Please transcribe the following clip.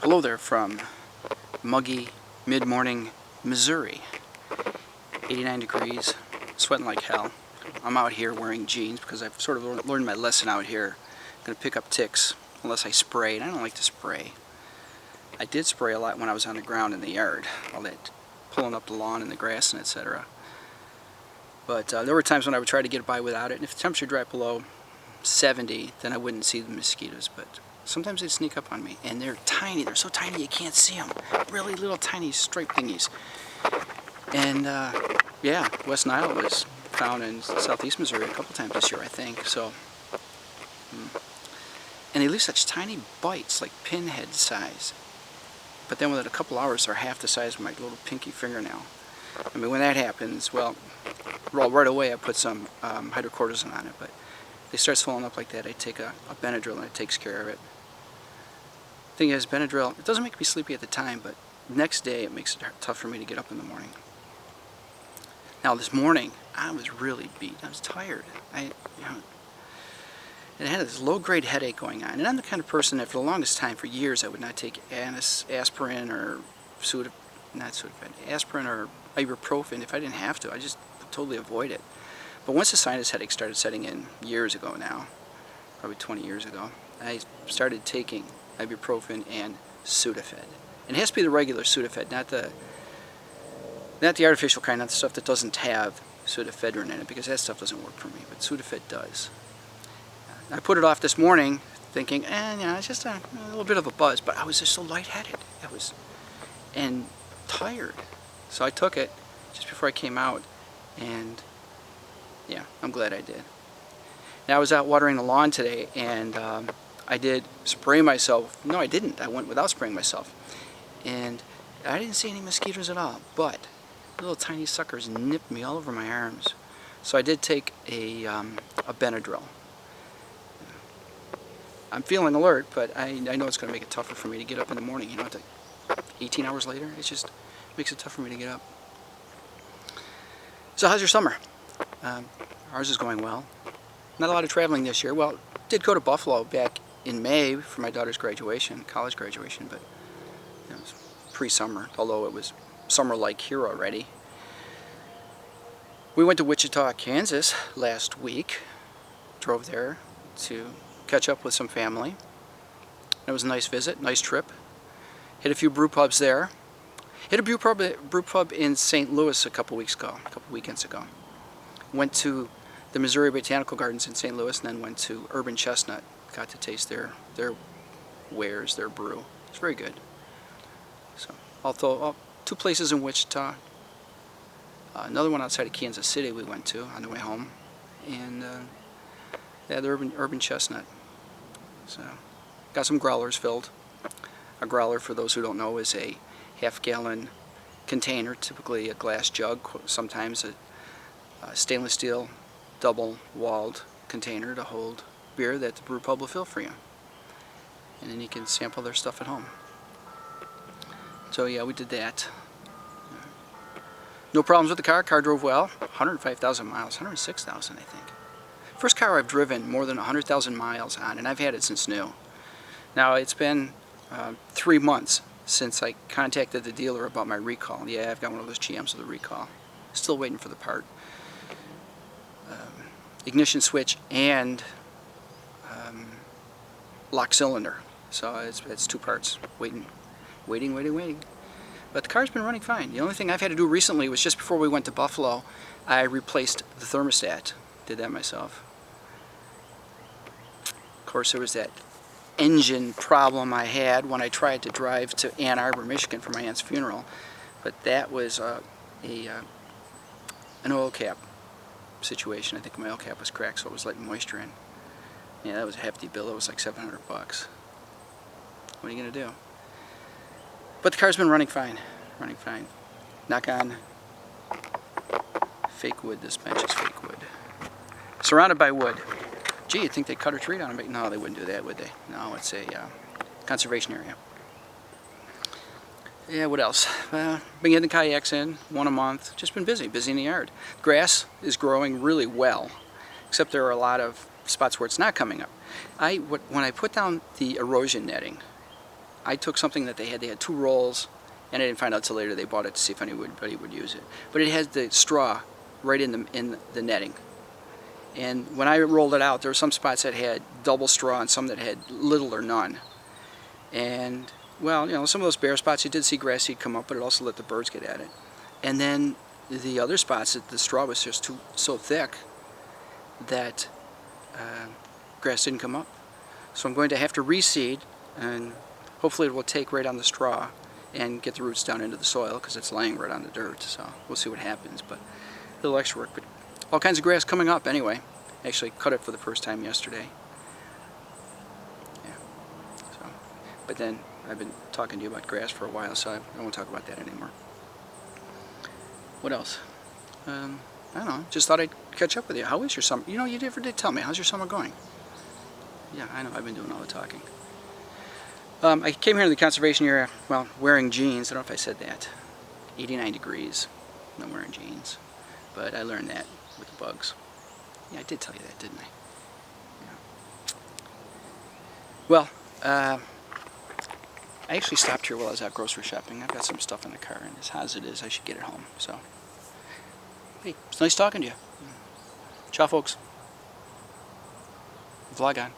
Hello there from muggy mid-morning Missouri. 89 degrees, sweating like hell. I'm out here wearing jeans because I've sort of learned my lesson out here. I'm going to pick up ticks unless I spray, and I don't like to spray. I did spray a lot when I was on the ground in the yard, all that pulling up the lawn and the grass and etc. But there were times when I would try to get by without it, and if the temperature dropped below 70, then I wouldn't see the mosquitoes. But sometimes they sneak up on me, and they're tiny. They're so tiny you can't see them. Really little tiny striped thingies. And yeah, West Nile was found in southeast Missouri a couple times this year, I think. So, and they leave such tiny bites, like pinhead size. But then within a couple hours, they're half the size of my little pinky fingernail. I mean, when that happens, well, right away I put some hydrocortisone on it. But if it starts swelling up like that, I take a Benadryl and it takes care of it. Thing is, Benadryl, it doesn't make me sleepy at the time, but next day it makes it tough for me to get up in the morning. Now this morning, I was really beat. I was tired. And I had this low-grade headache going on. And I'm the kind of person that for the longest time, for years, I would not take aspirin or aspirin or ibuprofen if I didn't have to. I just would totally avoid it. But once the sinus headache started setting in years ago now, probably 20 years ago, I started taking ibuprofen and Sudafed. And it has to be the regular Sudafed, not the artificial kind, not the stuff that doesn't have pseudoephedrine in it, because that stuff doesn't work for me, but Sudafed does. I put it off this morning thinking, it's just a little bit of a buzz, but I was just so lightheaded. And tired. So I took it just before I came out, and yeah, I'm glad I did. Now I was out watering the lawn today, and I did spray myself. No, I didn't. I went without spraying myself. And I didn't see any mosquitoes at all, but little tiny suckers nipped me all over my arms. So I did take a Benadryl. I'm feeling alert, but I know it's going to make it tougher for me to get up in the morning. 18 hours later, it just makes it tough for me to get up. So how's your summer? Ours is going well. Not a lot of traveling this year. Well, did go to Buffalo back in May for my daughter's graduation, college graduation, but it was pre-summer, although it was summer-like here already. We went to Wichita, Kansas last week. Drove there to catch up with some family. It was a nice visit, nice trip. Hit a few brew pubs there. Hit a brew pub in St. Louis a couple weekends ago. Went to the Missouri Botanical Gardens in St. Louis, and then went to Urban Chestnut. Got to taste their wares, their brew. It's very good. So, although two places in Wichita, another one outside of Kansas City we went to on the way home, and yeah, the Urban Chestnut. So, got some growlers filled. A growler, for those who don't know, is a half-gallon container, typically a glass jug, sometimes a stainless steel double-walled container to hold beer that the brew pub will fill for you. And then you can sample their stuff at home. So yeah, we did that. No problems with the car. Car drove well. 105,000 miles, 106,000 I think. First car I've driven more than 100,000 miles on, and I've had it since new. Now it's been 3 months since I contacted the dealer about my recall. Yeah, I've got one of those GMs with a recall. Still waiting for the part. Ignition switch and lock cylinder. So it's 2 parts. Waiting. But the car's been running fine. The only thing I've had to do recently was just before we went to Buffalo, I replaced the thermostat. Did that myself. Of course, there was that engine problem I had when I tried to drive to Ann Arbor, Michigan for my aunt's funeral. But that was an oil cap situation. I think my oil cap was cracked, so it was letting moisture in. Yeah, that was a hefty bill. It was like $700. What are you going to do? But the car's been running fine. Knock on fake wood. This bench is fake wood. Surrounded by wood. Gee, you'd think they'd cut a tree down and no, they wouldn't do that, would they? No, it's a conservation area. Yeah, what else? Been getting the kayaks in, one a month. Just been busy in the yard. Grass is growing really well, except there are a lot of spots where it's not coming up. When I put down the erosion netting, I took something that they had 2 rolls, and I didn't find out till later they bought it to see if anybody would use it. But it had the straw right in the netting. And when I rolled it out, there were some spots that had double straw and some that had little or none. And, well, you know, some of those bare spots you did see grass seed come up, but it also let the birds get at it. And then the other spots, the straw was just so thick that grass didn't come up. So I'm going to have to reseed, and hopefully it will take right on the straw and get the roots down into the soil, because it's laying right on the dirt. So we'll see what happens, but a little extra work. But all kinds of grass coming up anyway. Actually cut it for the first time yesterday. Yeah. So, but then I've been talking to you about grass for a while, so I won't talk about that anymore. What else? I don't know. Just thought I'd catch up with you. How is your summer? You know, you never did tell me. How's your summer going? Yeah, I know. I've been doing all the talking. I came here to the conservation area, well, wearing jeans. I don't know if I said that. 89 degrees. I'm wearing jeans. But I learned that with the bugs. Yeah, I did tell you that, didn't I? Yeah. Well, I actually stopped here while I was out grocery shopping. I've got some stuff in the car, and as hot as it is, I should get it home. So, hey, it's nice talking to you. Ciao, folks. Vlog on.